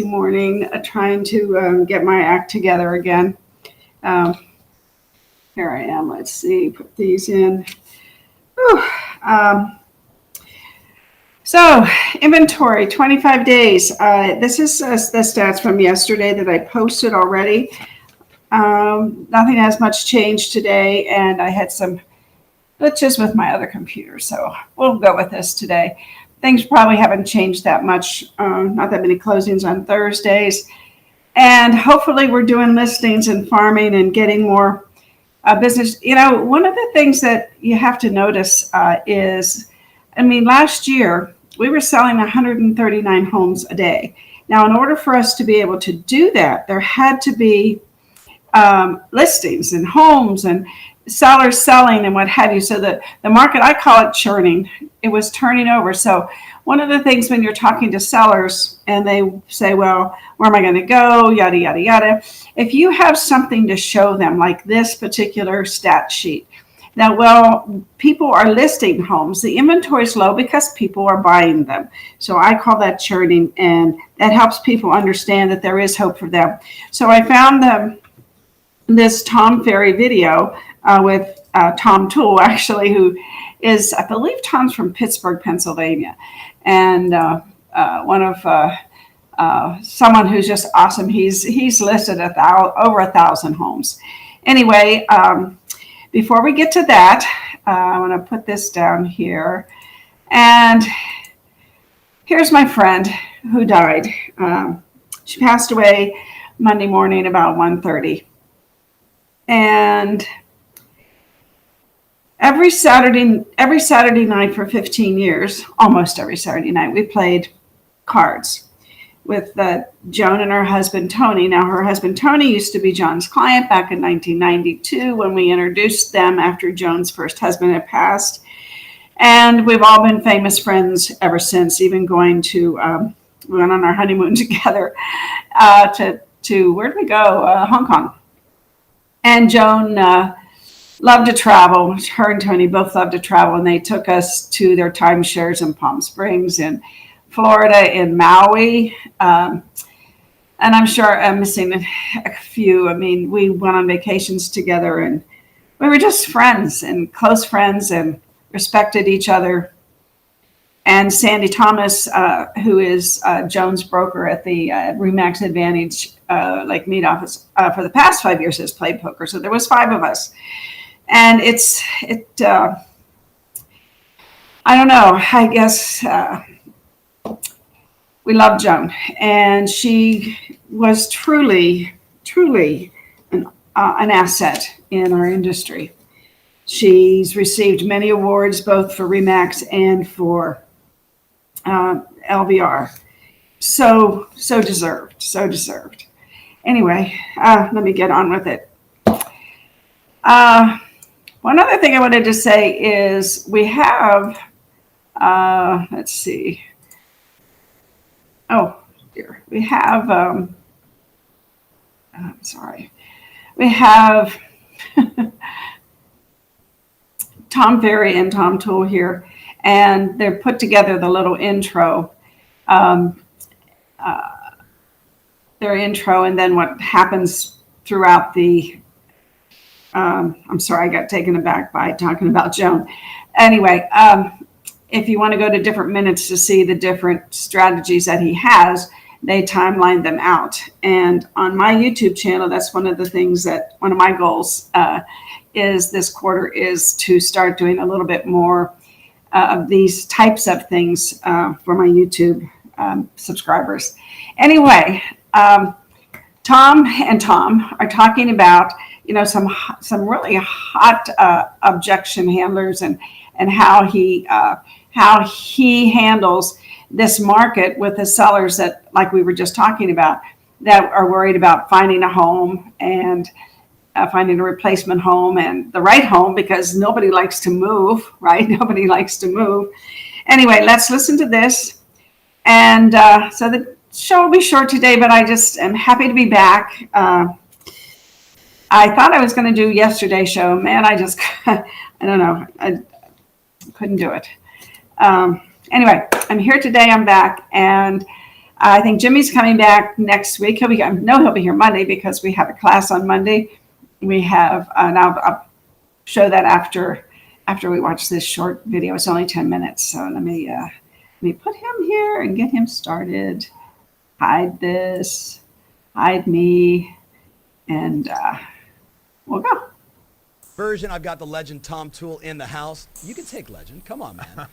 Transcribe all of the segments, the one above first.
morning trying to get my act together again. Um, Here I am. Let's see, put these in. Whew. Um, so, inventory, 25 days. This is the stats from yesterday that I posted already. Nothing has much changed today, and I had some glitches with my other computer, so we'll go with this today. Things probably haven't changed that much, not that many closings on Thursdays, and hopefully we're doing listings and farming and getting more business. You know, one of the things that you have to notice is, last year we were selling 139 homes a day. Now, in order for us to be able to do that, there had to be listings and homes and sellers selling and what have you. So the market, I call it churning. It was turning over. So one of the things when you're talking to sellers and they say, well, where am I going to go? Yada, yada, yada. If you have something to show them, like this particular stat sheet, now, well, people are listing homes. The inventory is low because people are buying them. So I call that churning, and that helps people understand that there is hope for them. So I found this Tom Ferry video with Tom Toole, actually, who is, I believe Tom's from Pittsburgh, Pennsylvania, and one of someone who's just awesome. He's listed over 1,000 homes. Anyway, before we get to that, I want to put this down here, and here's my friend who died. She passed away Monday morning about 1:30. And every Saturday night for 15 years, almost every Saturday night, we played cards with Joan and her husband, Tony. Now, her husband, Tony, used to be John's client back in 1992 when we introduced them after Joan's first husband had passed. And we've all been famous friends ever since, even going to, we went on our honeymoon together to where did we go? Hong Kong. And Joan loved to travel. Her and Tony both loved to travel, and they took us to their timeshares in Palm Springs, in Florida, in Maui. And I'm sure I'm missing a few. We went on vacations together, and we were just friends and close friends and respected each other. And Sandy Thomas, who is Joan's broker at the RE/MAX Advantage Lake Mead office for the past 5 years, has played poker. So there was 5 of us. And I don't know, I guess we love Joan. And she was truly an asset in our industry. She's received many awards, both for RE/MAX and for LVR. So deserved. Anyway, let me get on with it. One other thing I wanted to say is we have, let's see. Oh, dear. We have, we have Tom Ferry and Tom Toole here, and they're put together the little intro, their intro, and then what happens throughout the, I'm sorry, I got taken aback by talking about Joan. Anyway, if you want to go to different minutes to see the different strategies that he has, they timeline them out. And on my YouTube channel, that's one of the things that, one of my goals is this quarter is to start doing a little bit more of these types of things for my YouTube subscribers. Anyway, Tom and Tom are talking about, some really hot objection handlers and how he handles this market with the sellers that, like we were just talking about, that are worried about finding a home and finding a replacement home and the right home, because nobody likes to move, right? Nobody likes to move. Anyway, let's listen to this. And so the show will be short today, but I just am happy to be back. I thought I was going to do yesterday's show. Man, I don't know. I couldn't do it. Anyway, I'm here today. I'm back, and I think Jimmy's coming back next week. He'll be here Monday because we have a class on Monday. We have, and I'll show that after we watch this short video. It's only 10 minutes. So let me put him here and get him started. Hide this, hide me, and we'll go. Version, I've got the legend Tom Toole in the house. You can take legend. Come on, man.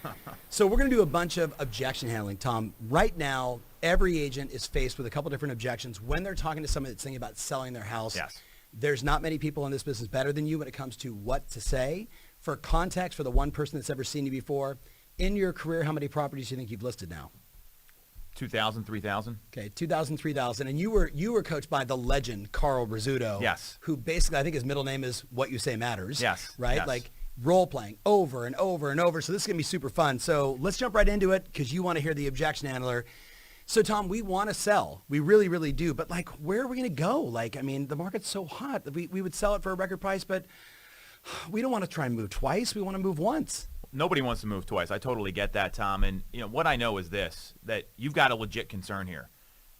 So we're going to do a bunch of objection handling. Tom, right now, every agent is faced with a couple different objections when they're talking to somebody that's thinking about selling their house. Yes. There's not many people in this business better than you when it comes to what to say. For context, for the one person that's ever seen you before, in your career, how many properties do you think you've listed now? 2,000, 3,000. Okay, 2,000, 3,000. And you were coached by the legend, Carl Rizzuto. Yes. Who basically, I think his middle name is What You Say Matters. Yes. Right? Yes. Like role playing over and over and over. So this is going to be super fun. So let's jump right into it because you want to hear the objection handler. So Tom, we want to sell. We really, really do. But like, where are we going to go? Like, I mean, the market's so hot that we would sell it for a record price, but we don't want to try and move twice. We want to move once. Nobody wants to move twice. I totally get that, Tom. And what I know is this, that you've got a legit concern here.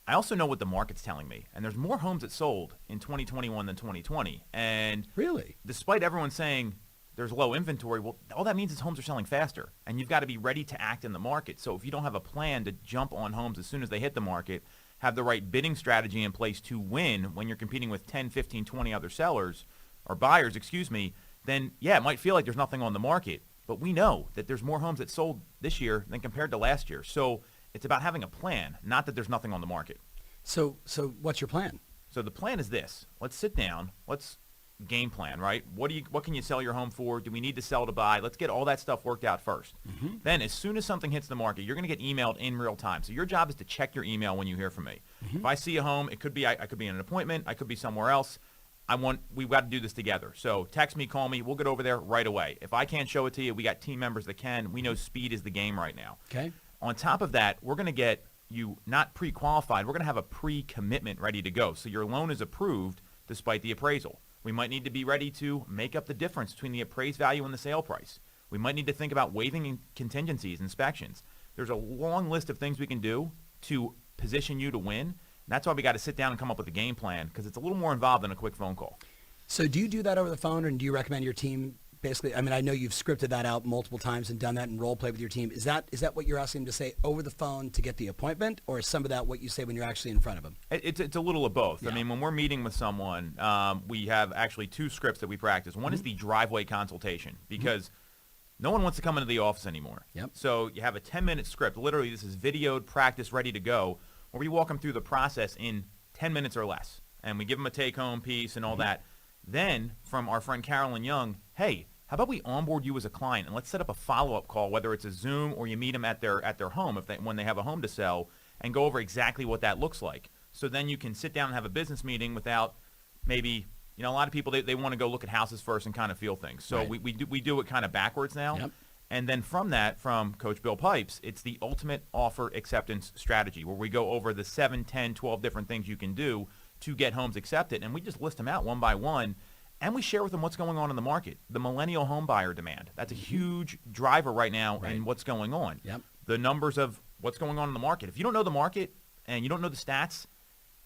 I also know what the market's telling me. And there's more homes that sold in 2021 than 2020. And really, despite everyone saying there's low inventory, well, all that means is homes are selling faster. And you've got to be ready to act in the market. So if you don't have a plan to jump on homes as soon as they hit the market, have the right bidding strategy in place to win when you're competing with 10, 15, 20 other sellers or buyers, then yeah, it might feel like there's nothing on the market. But we know that there's more homes that sold this year than compared to last year. So it's about having a plan, not that there's nothing on the market. So what's your plan? So the plan is this. Let's sit down. Let's game plan, right? What can you sell your home for? Do we need to sell to buy? Let's get all that stuff worked out first. Mm-hmm. Then as soon as something hits the market, you're going to get emailed in real time. So your job is to check your email when you hear from me. Mm-hmm. If I see a home, it could be I could be in an appointment. I could be somewhere else. We've got to do this together. So text me, call me. We'll get over there right away. If I can't show it to you, we got team members that can. We know speed is the game right now. Okay. On top of that, we're going to get you not pre-qualified. We're going to have a pre-commitment ready to go. So your loan is approved despite the appraisal. We might need to be ready to make up the difference between the appraised value and the sale price. We might need to think about waiving contingencies, inspections. There's a long list of things we can do to position you to win. That's why we got to sit down and come up with a game plan because it's a little more involved than a quick phone call. So do you do that over the phone, or do you recommend your team basically? I mean, I know you've scripted that out multiple times and done that in role play with your team. Is that what you're asking them to say over the phone to get the appointment, or is some of that what you say when you're actually in front of them? It's a little of both. Yeah. I mean, when we're meeting with someone, we have actually two scripts that we practice. One is the driveway consultation because no one wants to come into the office anymore. Yep. So you have a 10-minute script. Literally, this is videoed, practice, ready to go, where we walk them through the process in 10 minutes or less. And we give them a take-home piece and all that. Then, from our friend Carolyn Young, hey, how about we onboard you as a client and let's set up a follow-up call, whether it's a Zoom or you meet them at their home when they have a home to sell, and go over exactly what that looks like. So then you can sit down and have a business meeting without maybe, a lot of people, they want to go look at houses first and kind of feel things. So right. we do it kind of backwards now. Yep. And then from that, from Coach Bill Pipes, it's the ultimate offer acceptance strategy where we go over the 7, 10, 12 different things you can do to get homes accepted. And we just list them out one by one. And we share with them what's going on in the market. The millennial home buyer demand. That's a huge driver right now in what's going on. Yep. The numbers of what's going on in the market. If you don't know the market and you don't know the stats,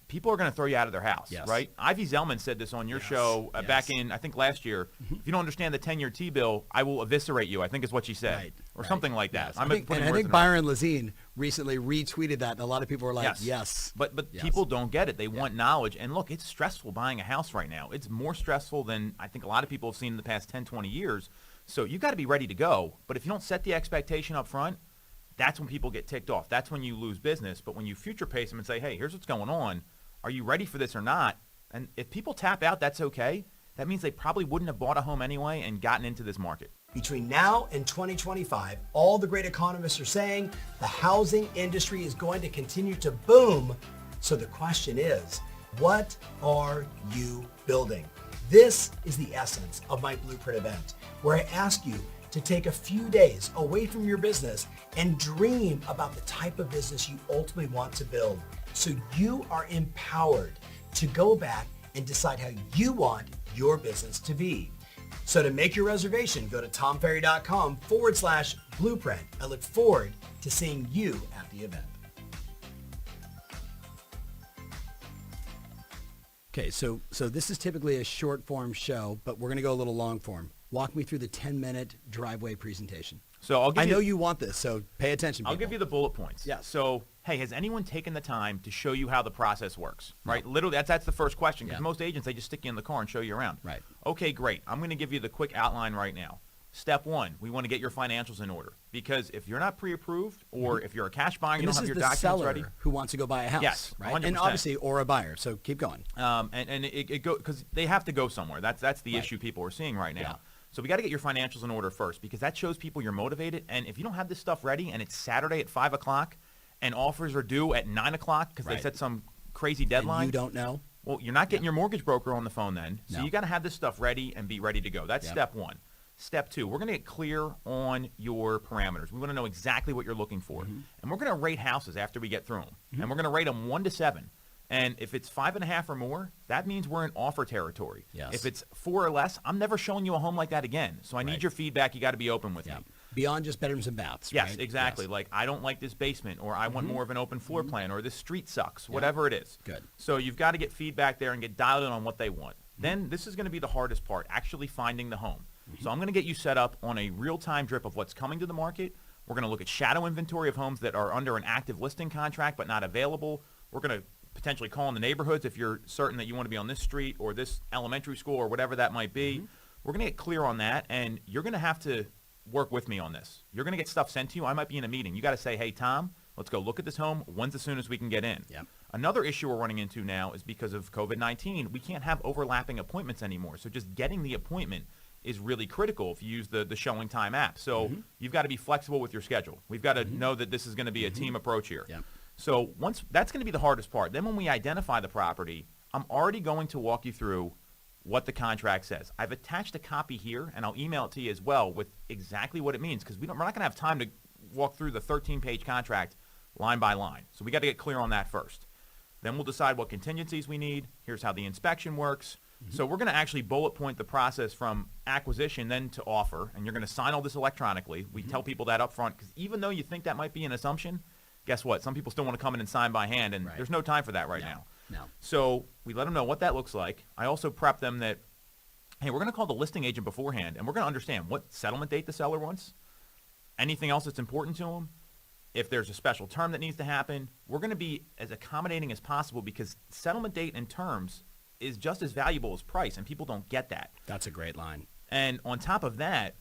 people are going to throw you out of their house, right? Ivy Zellman said this on your show back in, I think, last year. If you don't understand the 10-year T-bill, I will eviscerate you, I think is what she said. Or something like that. Yes. I think Byron Lazine recently retweeted that, and a lot of people were like, yes. But people don't get it. They want knowledge. And look, it's stressful buying a house right now. It's more stressful than I think a lot of people have seen in the past 10, 20 years. So you got to be ready to go. But if you don't set the expectation up front, that's when people get ticked off. That's when you lose business. But when you future pace them and say, hey, here's what's going on. Are you ready for this or not? And if people tap out, that's okay. That means they probably wouldn't have bought a home anyway and gotten into this market. Between now and 2025, all the great economists are saying the housing industry is going to continue to boom. So the question is, what are you building? This is the essence of my Blueprint event, where I ask you to take a few days away from your business and dream about the type of business you ultimately want to build. So you are empowered to go back and decide how you want your business to be. So to make your reservation, go to tomferry.com/blueprint. I look forward to seeing you at the event. Okay, so this is typically a short form show, but we're going to go a little long form. Walk me through the 10-minute driveway presentation. So I know you want this, so pay attention. I'll people. give you the bullet points. Yeah. So, hey, has anyone taken the time to show you how the process works? Right. Literally, that's the first question, because most agents, they just stick you in the car and show you around. Right. Okay, great. I'm going to give you the quick outline right now. Step one, we want to get your financials in order, because if you're not pre-approved, or if you're a cash buyer and you don't have your documents seller ready, who wants to go buy a house. Yes, right, 100%. and obviously, or a buyer. So keep going. And it go because they have to go somewhere. That's the issue people are seeing right now. Yeah. So we got to get your financials in order first, because that shows people you're motivated. And if you don't have this stuff ready, and it's Saturday at 5 o'clock, and offers are due at 9 o'clock because they set some crazy deadline, And you don't know. well, you're not getting your mortgage broker on the phone then. So No. you got to have this stuff ready and be ready to go. That's step one. Step two, we're going to get clear on your parameters. We want to know exactly what you're looking for. And we're going to rate houses after we get through them. And we're going to rate them 1 to 7. And if it's 5.5 or more, that means we're in offer territory. Yes. If it's 4 or less, I'm never showing you a home like that again. So I need your feedback. You got to be open with me. Beyond just bedrooms and baths. Yes, right? exactly. Yes. Like, I don't like this basement, or I want more of an open floor plan, or this street sucks, whatever it is. Good. So you've got to get feedback there and get dialed in on what they want. Then this is going to be the hardest part, actually finding the home. So I'm going to get you set up on a real-time drip of what's coming to the market. We're going to look at shadow inventory of homes that are under an active listing contract but not available. We're going to potentially call in the neighborhoods if you're certain that you want to be on this street or this elementary school or whatever that might be. We're going to get clear on that, and you're going to have to work with me on this. You're going to get stuff sent to you. I might be in a meeting. You got to say, hey, Tom, let's go look at this home. When's as soon as we can get in? Yep. Another issue we're running into now is because of COVID-19, we can't have overlapping appointments anymore. So just getting the appointment is really critical if you use the Showing Time app. So you've got to be flexible with your schedule. We've got to know that this is going to be a team approach here. Yep. So once that's going to be the hardest part. Then when we identify the property, I'm already going to walk you through what the contract says. I've attached a copy here, and I'll email it to you as well with exactly what it means, because we're not going to have time to walk through the 13-page contract line by line. So we got to get clear on that first. Then we'll decide what contingencies we need. Here's how the inspection works. So we're going to actually bullet point the process from acquisition then to offer, and you're going to sign all this electronically. We tell people that up front, because even though you think that might be an assumption, guess what? Some people still want to come in and sign by hand, and there's no time for that right now. No. So we let them know what that looks like. I also prep them that, hey, we're going to call the listing agent beforehand, and we're going to understand what settlement date the seller wants, anything else that's important to them, if there's a special term that needs to happen. We're going to be as accommodating as possible, because settlement date and terms is just as valuable as price, and people don't get that. That's a great line. And on top of that,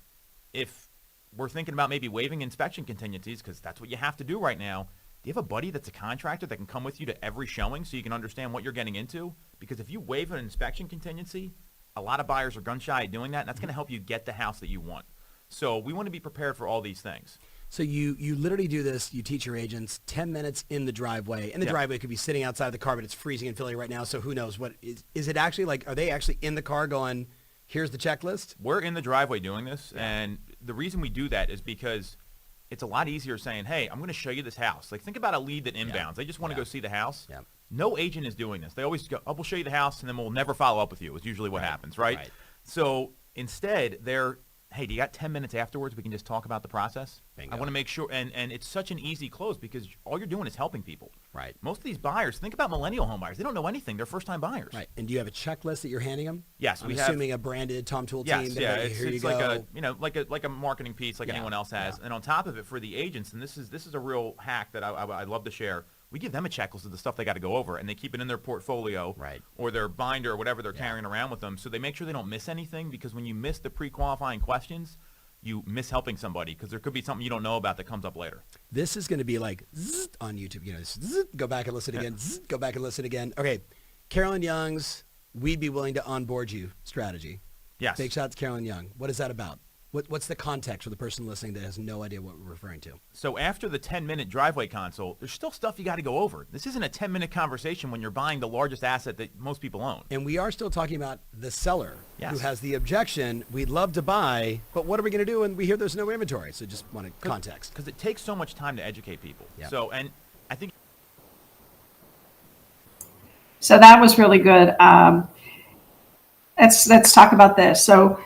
if we're thinking about maybe waiving inspection contingencies, because that's what you have to do right now, do you have a buddy that's a contractor that can come with you to every showing so you can understand what you're getting into? Because if you waive an inspection contingency, a lot of buyers are gun shy at doing that, and that's going to help you get the house that you want. So we want to be prepared for all these things. So you literally do this, you teach your agents 10 minutes in the driveway. And the driveway could be sitting outside the car, but it's freezing in Philly right now, so who knows what is it actually like? Are they actually in the car going, here's the checklist? We're in the driveway doing this, and the reason we do that is because it's a lot easier saying, hey, I'm going to show you this house. Like, think about a lead that inbounds. They just want to go see the house. Yeah. No agent is doing this. They always go, oh, we'll show you the house, and then we'll never follow up with you, is usually what happens, right? So instead, they're, hey, do you got 10 minutes afterwards we can just talk about the process? Bingo. I want to make sure, and it's such an easy close, because all you're doing is helping people. Right. Most of these buyers, think about millennial home buyers. They don't know anything. They're first-time buyers. Right. And do you have a checklist that you're handing them? Yes, I'm we assuming a branded Tom Toole team. Yes, yeah, Here it's you like go. like a marketing piece like anyone else has. And on top of it, for the agents, and this is a real hack that I'd love to share. We give them a checklist of the stuff they got to go over, and they keep it in their portfolio or their binder or whatever they're carrying around with them, so they make sure they don't miss anything, because when you miss the pre-qualifying questions, you miss helping somebody, because there could be something you don't know about that comes up later. This is going to be like zzz, on YouTube. You know, zzz, go back and listen again. Zzz, go back and listen again. Okay, Carolyn Young's "We'd Be Willing to Onboard You" strategy. Yes. Big shout to Carolyn Young. What is that about? What's the context for the person listening that has no idea what we're referring to? So after the 10-minute driveway consult, there's still stuff you got to go over. This isn't a 10-minute conversation when you're buying the largest asset that most people own. And we are still talking about the seller who Yes. has the objection, we'd love to buy, but what are we going to do when we hear there's no inventory? So just wanted context. Because it takes so much time to educate people. Yeah. So, and I think So that was really good. Let's talk about this. So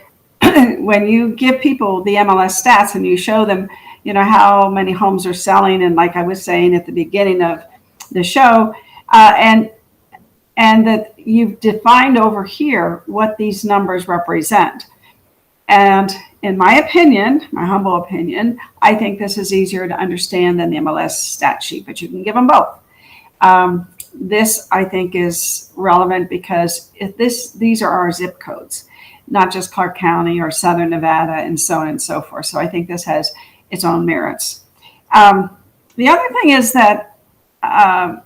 when you give people the MLS stats and you show them, you know, how many homes are selling, and like I was saying at the beginning of the show, and and that you've defined over here what these numbers represent. And in my opinion, my humble opinion, I think this is easier to understand than the MLS stat sheet, but you can give them both. This, I think, is relevant because these are our zip codes, not just Clark County or Southern Nevada and so on and so forth. So I think this has its own merits. The other thing is that I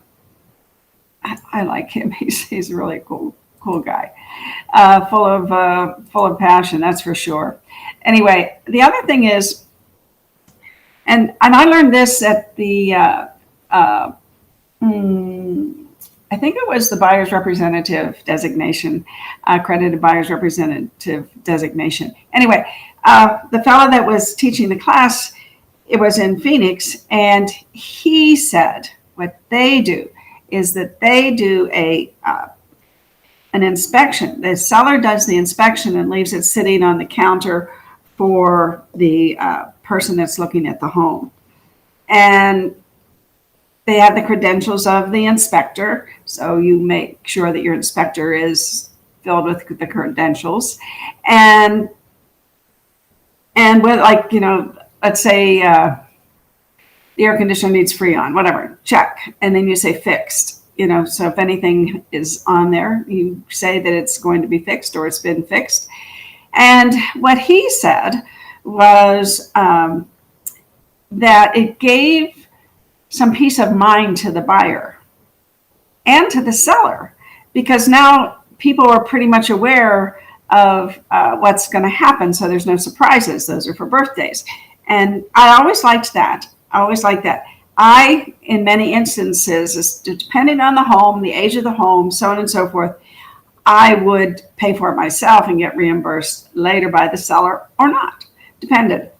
like him. He's a really cool guy, full of passion, that's for sure. Anyway, the other thing is, and I learned this at the I think it was the buyer's representative designation, accredited buyer's representative designation. Anyway, the fellow that was teaching the class, it was in Phoenix, and he said what they do is that they do an inspection. The seller does the inspection and leaves it sitting on the counter for the person that's looking at the home. And they have the credentials of the inspector, so you make sure that your inspector is filled with the credentials. And with, like, you know, let's say the air conditioner needs Freon, whatever, check. And then you say fixed, you know, so if anything is on there, you say that it's going to be fixed or it's been fixed. And what he said was that it gave some peace of mind to the buyer and to the seller, because now people are pretty much aware of what's going to happen, so there's no surprises. Those are for birthdays. And I always liked that. In many instances, depending on the home, the age of the home, so on and so forth, I would pay for it myself and get reimbursed later by the seller or not, depend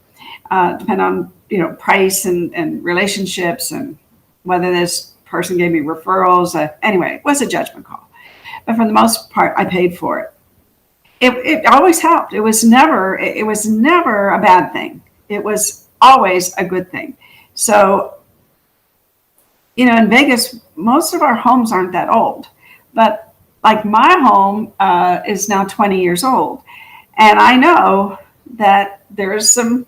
on, you know, price and relationships and whether this person gave me referrals. Anyway, it was a judgment call. But for the most part, I paid for it. It always helped. It was never a bad thing. It was always a good thing. So, you know, in Vegas, most of our homes aren't that old, but like my home is now 20 years old. And I know that there's some,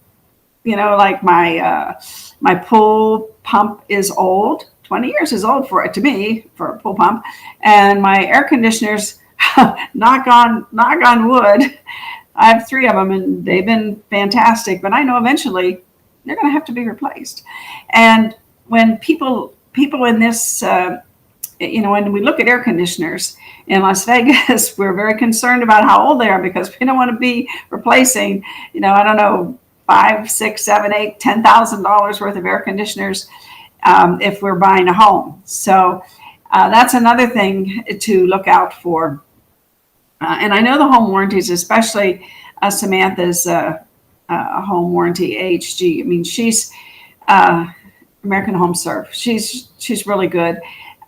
you know, like my pool pump is old. 20 years is old for a pool pump. And my air conditioners, knock on wood, I have 3 of them and they've been fantastic, but I know eventually they're going to have to be replaced. And when people in this, you know, when we look at air conditioners in Las Vegas, we're very concerned about how old they are because we don't want to be replacing, you know, I don't know, $5,000, $6,000, $7,000, $10,000 worth of air conditioners if we're buying a home. So that's another thing to look out for. And I know the home warranties, especially Samantha's home warranty, AHG. I mean, she's American Home Serve. She's really good,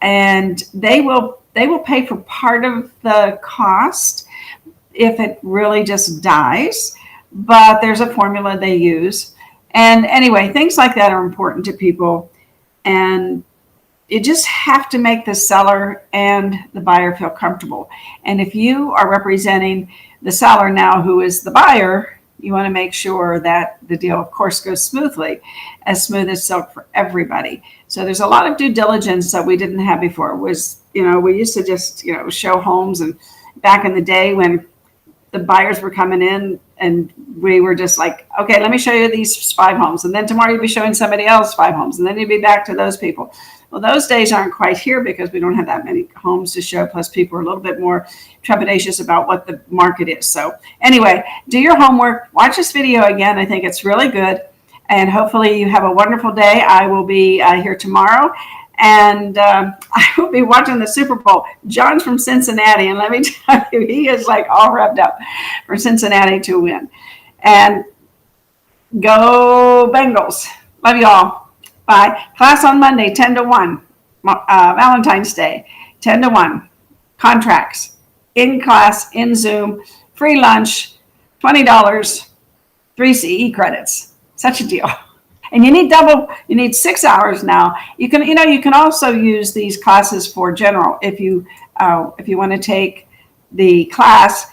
and they will pay for part of the cost if it really just dies. But there's a formula they use. And anyway, things like that are important to people. And you just have to make the seller and the buyer feel comfortable. And if you are representing the seller now who is the buyer, you want to make sure that the deal, of course, goes smoothly, as smooth as silk for everybody. So there's a lot of due diligence that we didn't have before. It was, you know, we used to just, you know, show homes, and back in the day when the buyers were coming in and we were just like, okay, let me show you these 5 homes. And then tomorrow you'll be showing somebody else 5 homes. And then you'll be back to those people. Well, those days aren't quite here because we don't have that many homes to show. Plus people are a little bit more trepidatious about what the market is. So anyway, do your homework, watch this video again. I think it's really good. And hopefully you have a wonderful day. I will be here tomorrow. And I will be watching the Super Bowl. John's from Cincinnati, and let me tell you, he is like all revved up for Cincinnati to win. And go Bengals. Love you all. Bye. Class on Monday, 10 to 1. Valentine's Day, 10 to 1. Contracts. In class, in Zoom. Free lunch, $20. 3 CE credits. Such a deal. And you need 6 hours now. You can also use these classes for general if you If you want to take the class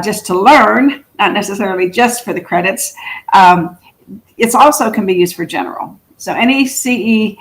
just to learn, not necessarily just for the credits, it's also can be used for general. So any CE